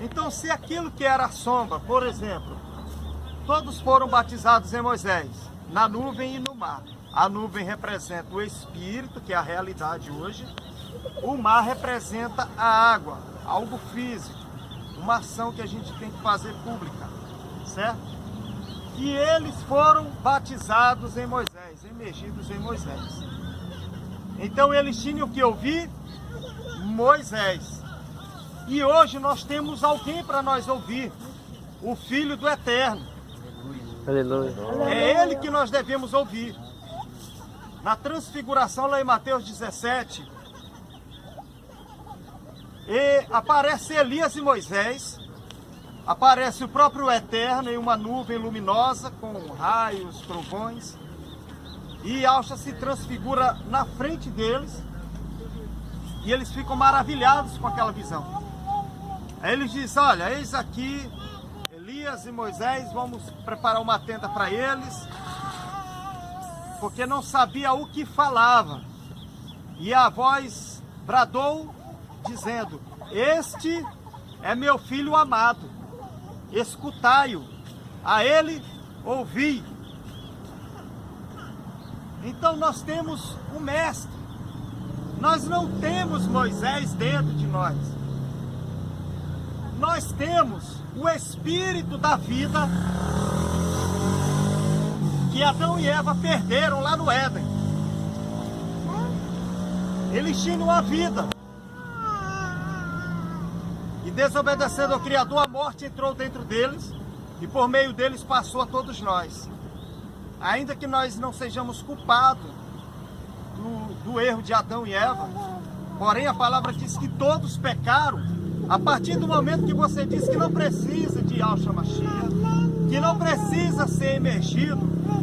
Então, se aquilo que era a sombra, por exemplo, todos foram batizados em Moisés, na nuvem e no mar. A nuvem representa o Espírito, que é a realidade hoje. O mar representa a água, algo físico, uma ação que a gente tem que fazer pública, certo? E eles foram batizados em Moisés, imergidos em Moisés. Então eles tinham que ouvir Moisés. E hoje nós temos alguém para nós ouvir, o Filho do Eterno. Aleluia. É Ele que nós devemos ouvir. Na transfiguração, lá em Mateus 17, aparece Elias e Moisés, aparece o próprio Eterno em uma nuvem luminosa, com raios, trovões, e Yahshua se transfigura na frente deles, e eles ficam maravilhados com aquela visão. Aí eles dizem, olha, eis aqui Elias e Moisés, vamos preparar uma tenda para eles, porque não sabia o que falava. E a voz bradou, dizendo, este é meu filho amado, escutai-o, a ele ouvi. Então nós temos o Mestre, nós não temos Moisés dentro de nós. Nós temos o Espírito da vida que Adão e Eva perderam lá no Éden. Eles tinham a vida. E desobedecendo ao Criador, a morte entrou dentro deles e por meio deles passou a todos nós. Ainda que nós não sejamos culpados do erro de Adão e Eva, porém a palavra diz que todos pecaram. A partir do momento que você diz que não precisa de Yahshua Mashiach, que não precisa ser emergido,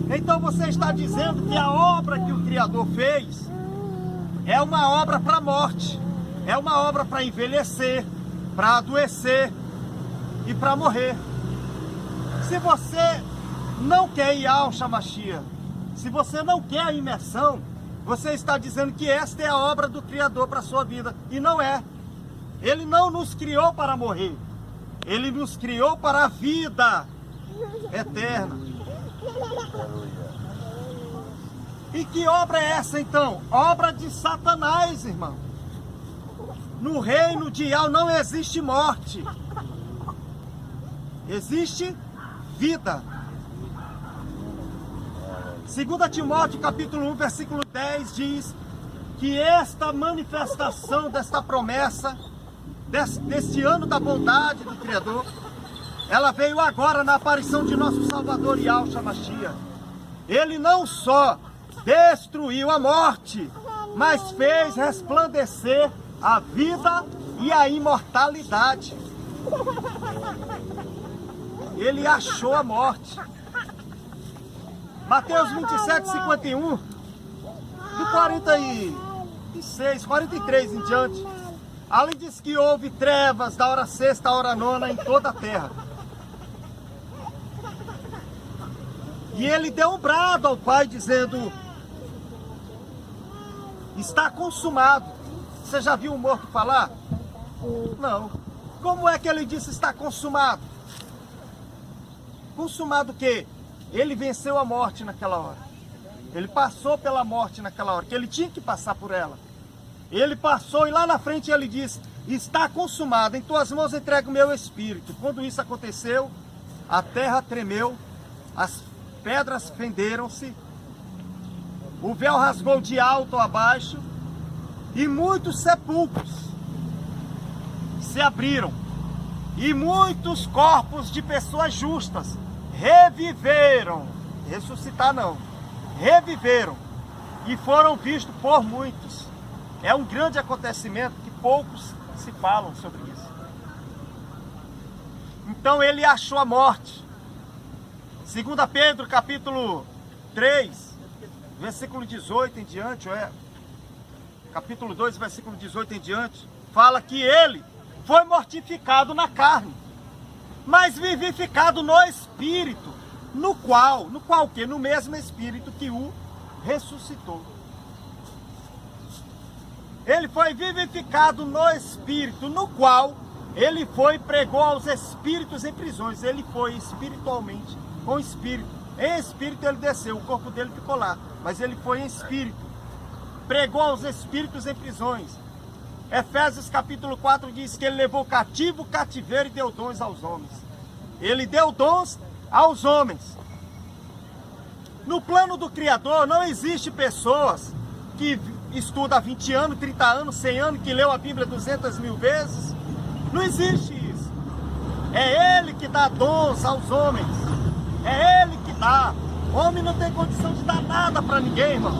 então você está dizendo que a obra que o Criador fez é uma obra para a morte, é uma obra para envelhecer, para adoecer e para morrer. Se você não quer Yahshua Mashiach, se você não quer a imersão, você está dizendo que esta é a obra do Criador para a sua vida, e não é. Ele não nos criou para morrer. Ele nos criou para a vida eterna. E que obra é essa então? Obra de Satanás, irmão. No reino de Yahweh não existe morte. Existe vida. 2 Timóteo capítulo 1, versículo 10 diz que esta manifestação desta promessa deste ano da bondade do Criador, ela veio agora na aparição de nosso Salvador Yahshua Mashiach. Ele não só destruiu a morte, mas fez resplandecer a vida e a imortalidade. Ele achou a morte. Mateus 27, 51, do 46, 43 em diante, além diz que houve trevas da hora sexta à hora nona em toda a terra. E ele deu um brado ao Pai dizendo, está consumado. Você já viu um morto falar? Não. Como é que ele disse está consumado? Consumado o quê? Ele venceu a morte naquela hora. Ele passou pela morte naquela hora, que ele tinha que passar por ela. Ele passou e lá na frente ele disse, está consumado, em tuas mãos entrego o meu espírito. Quando isso aconteceu, a terra tremeu, as pedras fenderam-se, o véu rasgou de alto a baixo e muitos sepulcros se abriram. E muitos corpos de pessoas justas reviveram, ressuscitar não, reviveram e foram vistos por muitos. É um grande acontecimento que poucos se falam sobre isso. Então ele achou a morte. 2 Pedro capítulo 3, versículo 18 em diante, capítulo 2, versículo 18 em diante, fala que ele foi mortificado na carne, mas vivificado no Espírito, no qual o quê? No mesmo Espírito que o ressuscitou. Ele foi vivificado no Espírito, no qual Ele foi e pregou aos espíritos em prisões. Ele foi espiritualmente, com espírito. Em espírito ele desceu, o corpo dele ficou lá. Mas ele foi em espírito. Pregou aos espíritos em prisões. Efésios capítulo 4 diz que ele levou cativo o cativeiro e deu dons aos homens. Ele deu dons aos homens. No plano do Criador não existe pessoas que estudam há 20 anos, 30 anos, 100 anos, que leu a Bíblia 200.000 vezes. Não existe isso. É Ele que dá dons aos homens. É Ele que dá. O homem não tem condição de dar nada para ninguém, irmão.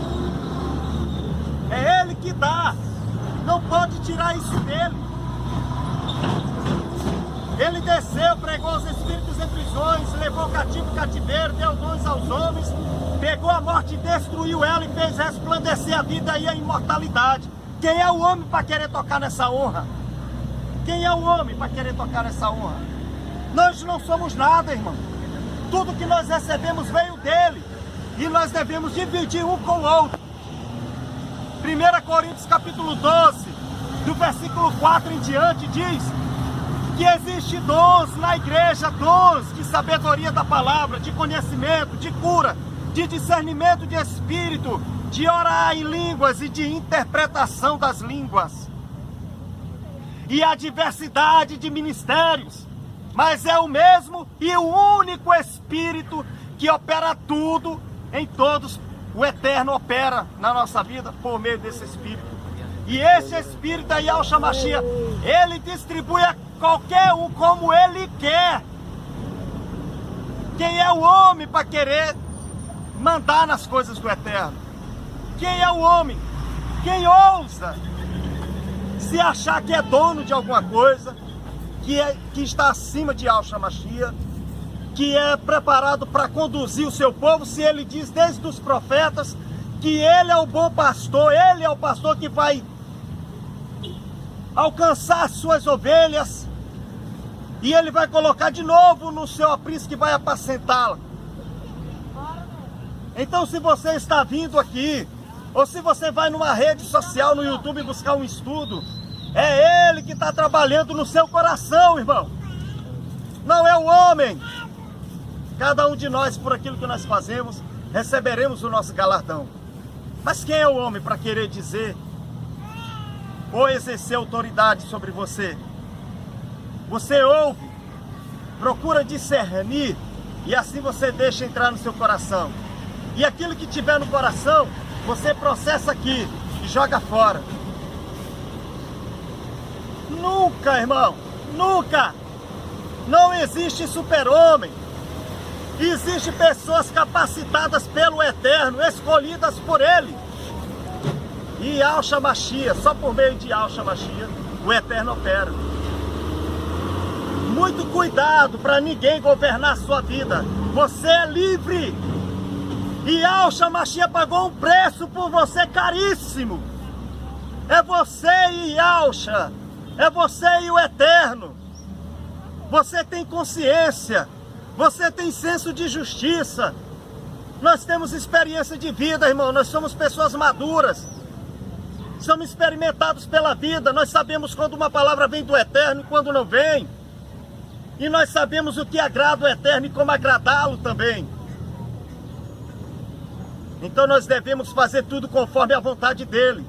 É Ele que dá. Não pode tirar isso dele. Ele desceu, pregou os espíritos em prisões, levou cativo o cativeiro, deu dons aos homens, pegou a morte e destruiu ela e fez resplandecer a vida e a imortalidade. Quem é o homem para querer tocar nessa honra? Quem é o homem para querer tocar nessa honra? Nós não somos nada, irmão. Tudo que nós recebemos veio dele. E nós devemos dividir um com o outro. 1 Coríntios capítulo 12, do versículo 4 em diante, diz que existe dons na igreja, dons de sabedoria da palavra, de conhecimento, de cura, de discernimento de espírito, de orar em línguas e de interpretação das línguas. E a diversidade de ministérios, mas é o mesmo e o único Espírito que opera tudo em todos. O Eterno opera na nossa vida por meio desse Espírito. E esse Espírito aí, Yahshua Mashiach, ele distribui a qualquer um como ele quer. Quem é o homem para querer mandar nas coisas do Eterno? Quem é o homem? Quem ousa se achar que é dono de alguma coisa, que está acima de Yahshua Mashiach, que é preparado para conduzir o seu povo, se ele diz desde os profetas que ele é o bom pastor, ele é o pastor que vai alcançar as suas ovelhas, e ele vai colocar de novo no seu aprisco que vai apacentá-la. Então, se você está vindo aqui, ou se você vai numa rede social, no YouTube, buscar um estudo, é Ele que está trabalhando no seu coração, irmão. Não é o homem. Cada um de nós, por aquilo que nós fazemos, receberemos o nosso galardão. Mas quem é o homem para querer dizer ou exercer autoridade sobre você? Você ouve, procura discernir, e assim você deixa entrar no seu coração. E aquilo que tiver no coração, você processa aqui e joga fora. Nunca, irmão, nunca. Não existe super-homem. Existem pessoas capacitadas pelo Eterno, escolhidas por Ele. E Yahshua Mashiach, só por meio de Yahshua Mashiach, o Eterno opera. Muito cuidado para ninguém governar a sua vida. Você é livre. E Yahshua Mashiach pagou um preço por você caríssimo. É você e Yahshua. É você e o Eterno. Você tem consciência. Você tem senso de justiça. Nós temos experiência de vida, irmão. Nós somos pessoas maduras. Somos experimentados pela vida. Nós sabemos quando uma palavra vem do Eterno e quando não vem. E nós sabemos o que agrada o Eterno e como agradá-lo também. Então nós devemos fazer tudo conforme a vontade dEle.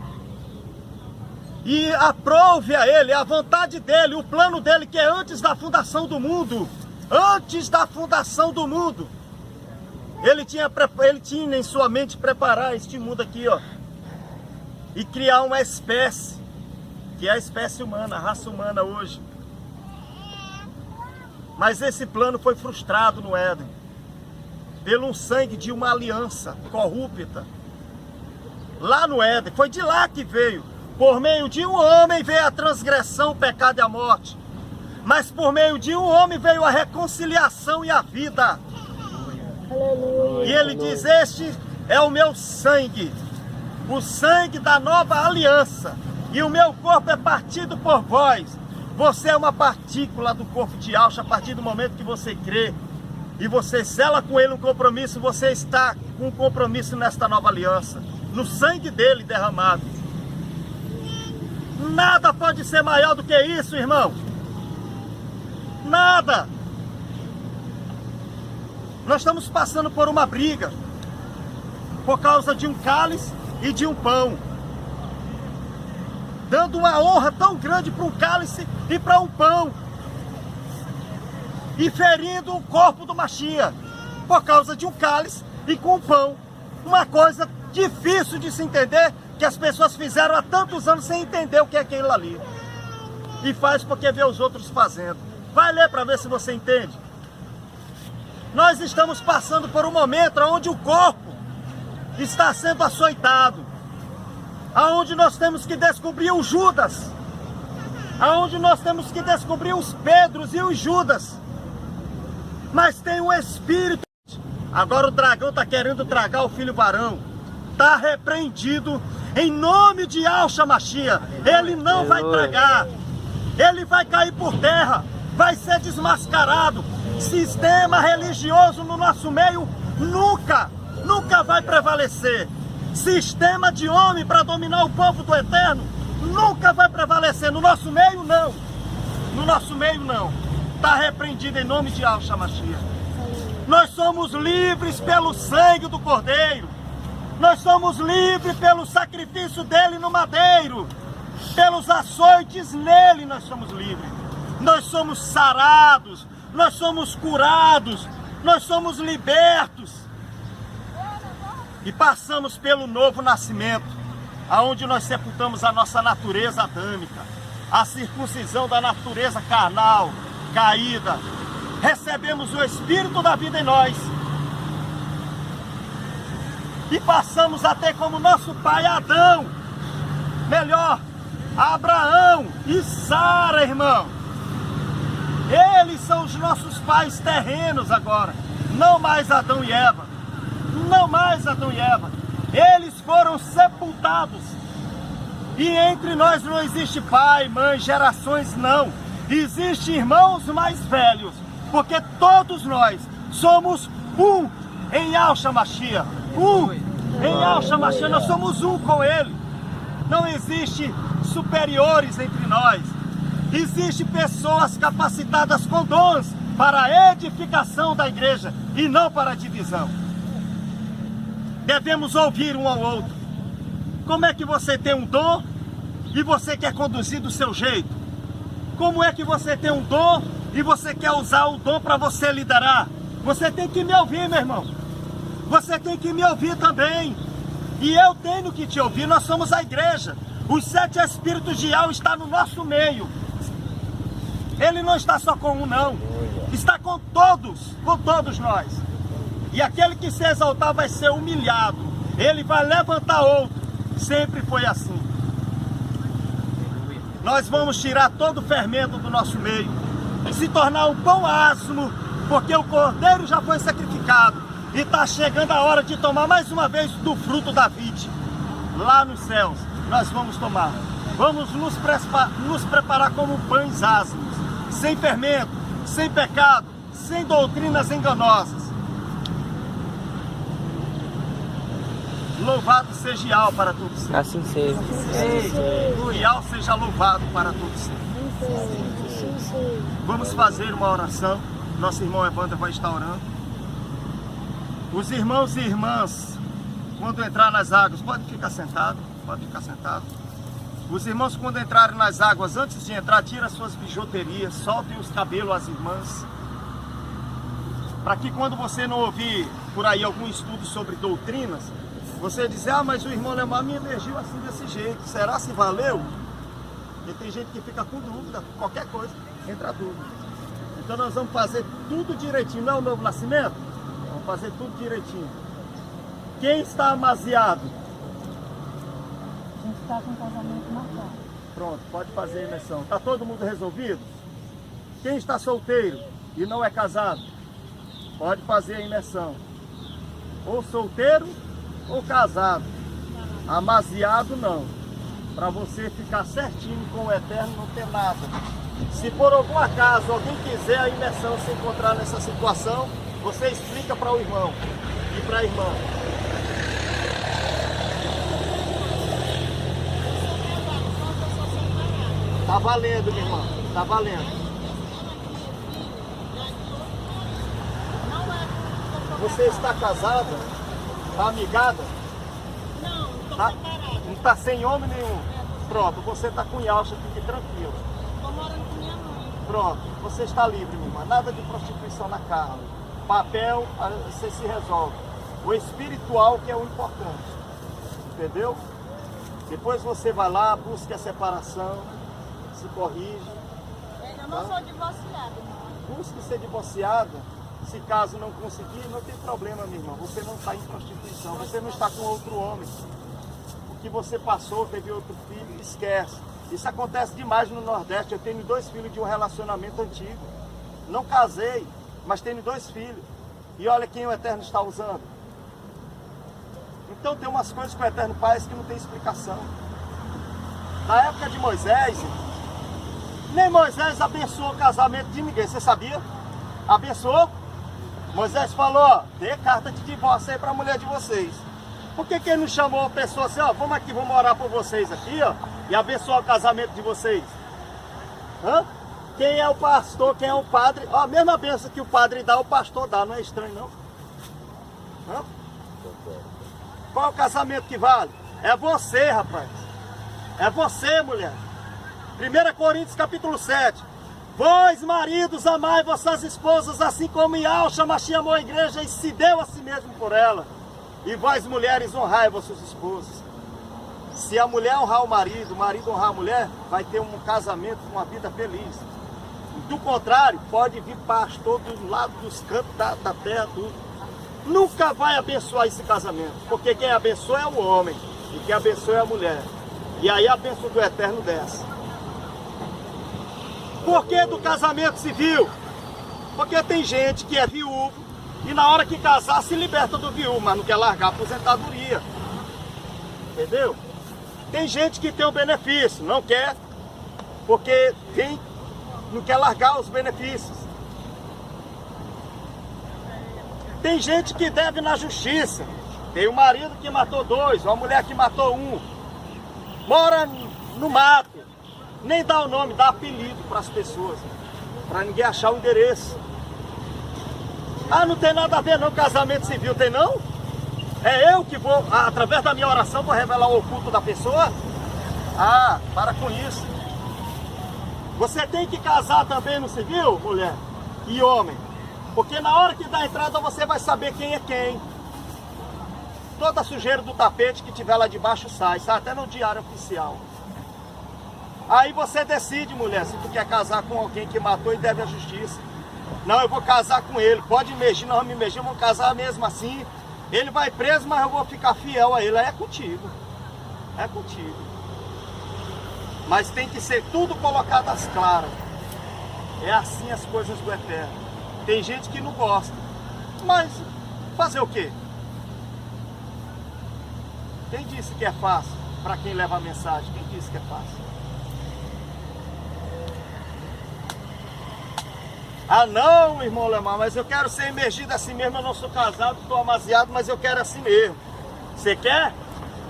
E aprove a Ele, a vontade dEle, o plano dEle, que é antes da fundação do mundo. Antes da fundação do mundo. Ele tinha em sua mente preparar este mundo aqui, ó. E criar uma espécie, que é a espécie humana, a raça humana hoje. Mas esse plano foi frustrado no Éden. Pelo sangue de uma aliança corrupta. Lá no Éden, foi de lá que veio. Por meio de um homem veio a transgressão, o pecado e a morte. Mas por meio de um homem veio a reconciliação e a vida. Aleluia. E ele diz, este é o meu sangue. O sangue da nova aliança. E o meu corpo é partido por vós. Você é uma partícula do corpo de Yahshua a partir do momento que você crê. E você sela com ele um compromisso, você está com um compromisso nesta nova aliança. No sangue dele derramado. Nada pode ser maior do que isso, irmão. Nada. Nós estamos passando por uma briga por causa de um cálice e de um pão, dando uma honra tão grande para um cálice e para um pão, e ferindo o corpo do Mashiach por causa de um cálice e com um pão. Uma coisa difícil de se entender, que as pessoas fizeram há tantos anos sem entender o que é aquilo ali, e faz porque vê os outros fazendo. Vai ler para ver se você entende. Nós estamos passando por um momento onde o corpo está sendo açoitado, aonde nós temos que descobrir o Judas, aonde nós temos que descobrir os Pedros e os Judas. Mas tem um espírito. Agora o dragão está querendo tragar o filho varão. Está repreendido em nome de Yahshua Mashiach. Ele não vai tragar. Ele vai cair por terra. Vai ser desmascarado. Sistema religioso no nosso meio nunca vai prevalecer. Sistema de homem para dominar o povo do Eterno nunca vai prevalecer. No nosso meio, não. No nosso meio, não. Está repreendido em nome de Yahshua Mashiach. Nós somos livres pelo sangue do Cordeiro. Nós somos livres pelo sacrifício dele no madeiro. Pelos açoites nele nós somos livres. Nós somos sarados. Nós somos curados. Nós somos libertos. E passamos pelo novo nascimento, aonde nós sepultamos a nossa natureza adâmica, a circuncisão da natureza carnal, caída. Recebemos o Espírito da vida em nós. E passamos a ter como nosso pai Adão, melhor, Abraão e Sara, irmão. Eles são os nossos pais terrenos agora, não mais Adão e Eva. Não mais Adão e Eva. Eles foram sepultados. E entre nós não existe pai, mãe, gerações, não. Existem irmãos mais velhos, porque todos nós somos um em Yahshua Mashiach. Um em Yahshua Mashiach, nós somos um com ele. Não existe superiores entre nós. Existem pessoas capacitadas com dons para a edificação da igreja e não para a divisão. Devemos ouvir um ao outro. Como é que você tem um dom e você quer conduzir do seu jeito? Como é que você tem um dom e você quer usar o dom para você liderar? Você tem que me ouvir, meu irmão. Você tem que me ouvir também. E eu tenho que te ouvir. Nós somos a igreja. Os 7 espíritos de Yahweh estão no nosso meio. Ele não está só com um, não. Está com todos nós. E aquele que se exaltar vai ser humilhado. Ele vai levantar outro. Sempre foi assim. Nós vamos tirar todo o fermento do nosso meio. Se tornar um pão asmo. Porque o cordeiro já foi sacrificado. E está chegando a hora de tomar mais uma vez do fruto da vide. Lá nos céus. Nós vamos tomar. Vamos nos preparar como pães asmos. Sem fermento. Sem pecado. Sem doutrinas enganosas. Louvado seja Yahweh para todos sempre. Assim seja. O Yahweh seja louvado para todos sempre. Vamos fazer uma oração. Nosso irmão Evandro vai estar orando. Os irmãos e irmãs, quando entrar nas águas, pode ficar sentado. Pode ficar sentado. Os irmãos, quando entrarem nas águas, antes de entrar, tira suas bijuterias, soltem os cabelos às irmãs. Para que quando você não ouvir por aí algum estudo sobre doutrinas, você dizer, mas o irmão Lemar me emergiu assim desse jeito, será se valeu? Porque tem gente que fica com dúvida, qualquer coisa, entra dúvida. Então nós vamos fazer tudo direitinho, não é o novo nascimento? Vamos fazer tudo direitinho. Quem está amaziado? A gente está com casamento marcado. Pronto, pode fazer a imersão. Está todo mundo resolvido? Quem está solteiro e não é casado? Pode fazer a imersão. Ou solteiro ou casado. Amaziado não. Para você ficar certinho com o Eterno, não ter nada. Se por algum acaso alguém quiser a imersão se encontrar nessa situação, você explica para o irmão e para a irmã. Tá valendo, minha irmã. Tá valendo. Você está casada? Está amigada? Não, estou Tá? separada. Não está sem homem nenhum? Pronto, você está com Yalcha, fique tranquilo. Estou morando com minha mãe. Pronto, você está livre, minha irmã. Nada de prostituição na carne. Papel, você se resolve. O espiritual que é o importante. Entendeu? Depois você vai lá, busca a separação, se corrige. Eu não sou divorciada, não. Busque ser divorciada. Se caso não conseguir, não tem problema, minha irmã. Você não está em prostituição, você não está com outro homem. O que você passou, teve outro filho, esquece. Isso acontece demais no Nordeste. Eu tenho 2 filhos de um relacionamento antigo. Não casei, mas tenho 2 filhos. E olha quem o Eterno está usando. Então tem umas coisas com o Eterno faz que não tem explicação. Na época de Moisés, nem Moisés abençoou o casamento de ninguém, você sabia? Abençoou? Moisés falou, ó, dê carta de divórcio aí para a mulher de vocês. Por que ele não chamou a pessoa assim, ó, vamos aqui, vamos orar por vocês aqui, ó, e abençoar o casamento de vocês? Hã? Quem é o pastor, quem é o padre? Ó, a mesma bênção que o padre dá, o pastor dá, não é estranho não? Hã? Qual é o casamento que vale? É você, rapaz. É você, mulher. 1 Coríntios capítulo 7. Vós, maridos, amai vossas esposas, assim como Yalcha Mashiach amou a igreja e se deu a si mesmo por ela. E vós, mulheres, honrai vossas esposas. Se a mulher honrar o marido honrar a mulher, vai ter um casamento, uma vida feliz. Do contrário, pode vir pastor do lado dos cantos da terra, tudo. Nunca vai abençoar esse casamento, porque quem abençoa é o homem, e quem abençoa é a mulher. E aí a bênção do Eterno desce. Por que do casamento civil? Porque tem gente que é viúvo, e na hora que casar se liberta do viúvo, mas não quer largar a aposentadoria. Entendeu? Tem gente que tem o benefício, não quer, porque não quer largar os benefícios. Tem gente que deve na justiça. Tem um marido que matou 2, uma mulher que matou 1. Mora no mato. Nem dá o nome, dá apelido para as pessoas. Para ninguém achar o endereço. Ah, não tem nada a ver não, casamento civil, tem não? É eu que vou, através da minha oração, vou revelar o oculto da pessoa? Ah, para com isso. Você tem que casar também no civil, mulher e homem. Porque na hora que dá a entrada você vai saber quem é quem. Toda a sujeira do tapete que tiver lá debaixo sai até no diário oficial. Aí você decide, mulher, se tu quer casar com alguém que matou e deve à justiça. Não, eu vou casar com ele. Pode imergir, não me imergir, vamos casar mesmo assim. Ele vai preso, mas eu vou ficar fiel a ele. É contigo. É contigo. Mas tem que ser tudo colocado às claras. É assim as coisas do Eterno. Tem gente que não gosta. Mas fazer o quê? Quem disse que é fácil? Para quem leva a mensagem, quem disse que é fácil? Ah não, irmão Lemar, mas eu quero ser imergido assim mesmo. Eu não sou casado, estou amaziado, mas eu quero assim mesmo. Você quer?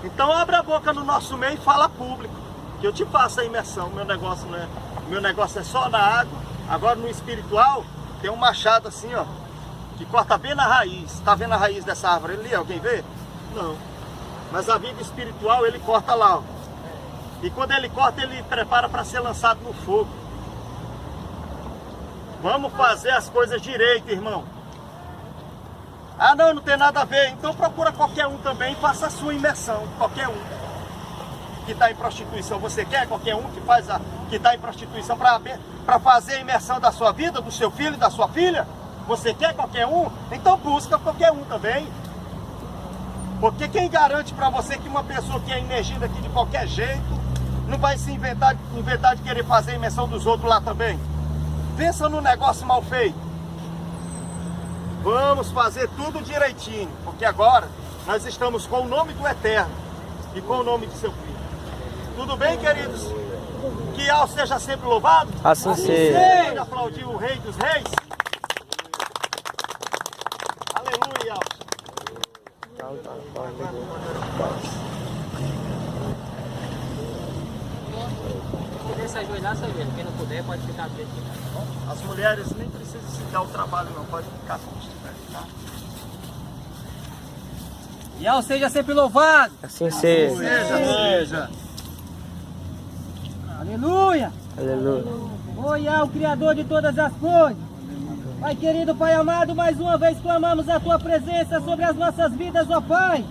Então abre a boca no nosso meio e fala público, que eu te faço a imersão. Meu negócio é só na água. Agora no espiritual tem um machado assim, ó, que corta bem na raiz. Tá vendo a raiz dessa árvore ali? Alguém vê? Não. Mas a vida espiritual ele corta lá, ó. E quando ele corta, ele prepara para ser lançado no fogo. Vamos fazer as coisas direito, irmão. Ah não, não tem nada a ver. Então procura qualquer um também e faça a sua imersão. Qualquer um que está em prostituição. Você quer qualquer um que está em prostituição para fazer a imersão da sua vida, do seu filho e da sua filha? Você quer qualquer um? Então busca qualquer um também. Porque quem garante para você que uma pessoa que é imergida aqui de qualquer jeito não vai se inventar de querer fazer a imersão dos outros lá também? Pensa no negócio mal feito. Vamos fazer tudo direitinho, porque agora nós estamos com o nome do Eterno e com o nome de seu filho. Tudo bem, queridos? Que Al seja sempre louvado. Assim seja. Pode aplaudir o Rei dos Reis. Aleluia, Al. Se puder se ajoelhar, se ajoelha. Quem não puder, pode ficar preso. As mulheres nem precisam se dar o trabalho, não. Pode ficar como estiver, tá? E ao seja sempre louvado. Assim seja. Seja. Aleluia. Aleluia. Ó Yah, o Criador de todas as coisas. Pai querido, Pai amado, mais uma vez clamamos a Tua presença sobre as nossas vidas, ó Pai.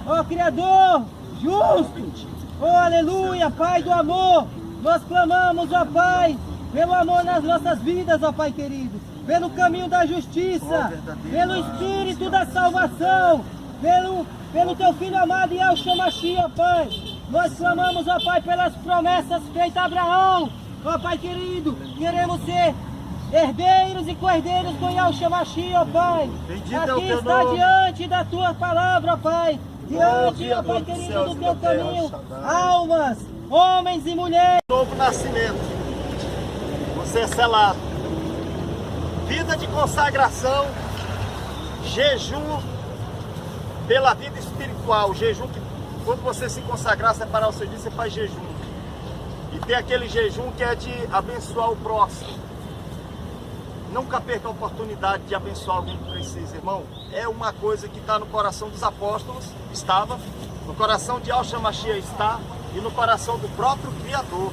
Ó Criador, justo. Ó aleluia, Pai do amor. Nós clamamos, ó Pai, pelo amor nas nossas vidas, ó Pai querido. Pelo caminho da justiça, pelo Espírito da salvação, pelo Teu Filho amado Yahshua Mashiach, ó Pai. Nós clamamos, ó Pai, pelas promessas feitas a Abraão, ó Pai querido. Queremos ser herdeiros e co-herdeiros com Yahshua Mashiach, ó Pai. Aqui está diante da Tua palavra, ó Pai. Diante, ó Pai querido, do Teu caminho, almas, homens e mulheres. Novo nascimento. Você é selado. Vida de consagração, jejum pela vida espiritual. Jejum que quando você se consagrar, separar o seu dia, você faz jejum. E tem aquele jejum que é de abençoar o próximo. Nunca perca a oportunidade de abençoar alguém que precisa, irmão. É uma coisa que está no coração dos apóstolos, estava, no coração de Yahshua Mashiach está, e no coração do próprio Criador.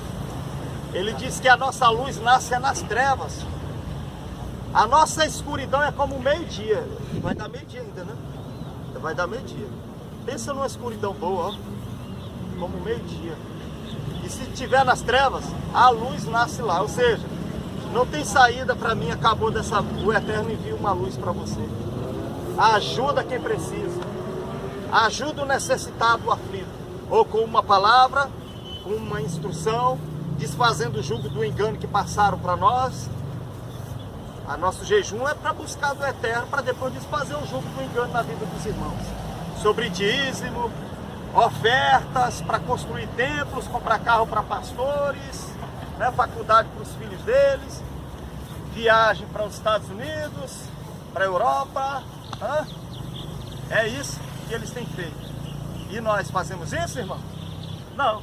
Ele diz que a nossa luz nasce nas trevas. A nossa escuridão é como o meio-dia. Vai dar meio-dia ainda, né? Vai dar meio-dia. Pensa numa escuridão boa, ó. Como o meio-dia. E se estiver nas trevas, a luz nasce lá. Ou seja, não tem saída para mim, acabou dessa... O Eterno envia uma luz para você. Ajuda quem precisa. Ajuda o necessitado, o aflito. Ou com uma palavra, com uma instrução, desfazendo o jugo do engano que passaram para nós. A nosso jejum é para buscar do Eterno, para depois desfazer o jugo do engano na vida dos irmãos. Sobre dízimo, ofertas para construir templos, comprar carro para pastores, né, faculdade para os filhos deles, viagem para os Estados Unidos, para a Europa. Né? É isso que eles têm feito. E nós fazemos isso, irmão? Não.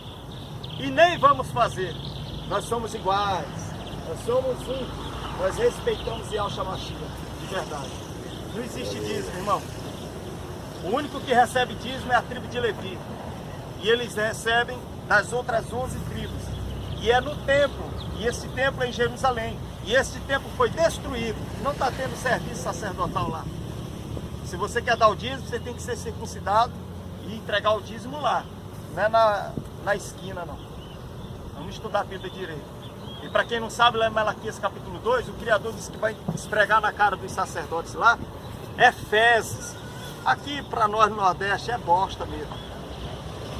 E nem vamos fazer. Nós somos iguais. Nós somos um. Nós respeitamos Yahshua Mashiach, de verdade. Não existe dízimo, irmão. O único que recebe dízimo é a tribo de Levi. E eles recebem das outras 11 tribos. E é no templo. E esse templo é em Jerusalém. E esse templo foi destruído. Não está tendo serviço sacerdotal lá. Se você quer dar o dízimo, você tem que ser circuncidado e entregar o dízimo lá. Não é na esquina, não. Vamos estudar a Bíblia direito. E para quem não sabe, lá em Malaquias capítulo 2, o Criador disse que vai esfregar na cara dos sacerdotes lá, é fezes. Aqui para nós no Nordeste é bosta mesmo.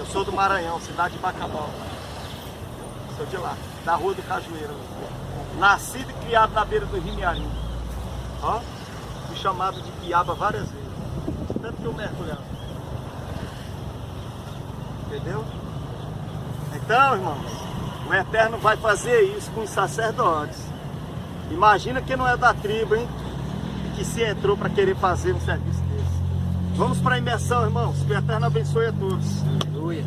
Eu sou do Maranhão, cidade de Bacabal. Sou de lá, da Rua do Cajueiro. Nascido e criado na beira do Rio Miarim. Ó, fui chamado de piaba várias vezes. Tanto que eu mergulhava. Entendeu? Então, irmãos, o Eterno vai fazer isso com os sacerdotes. Imagina quem não é da tribo, hein? Que se entrou para querer fazer um serviço desse. Vamos para a imersão, irmãos. Que o Eterno abençoe a todos. Aleluia.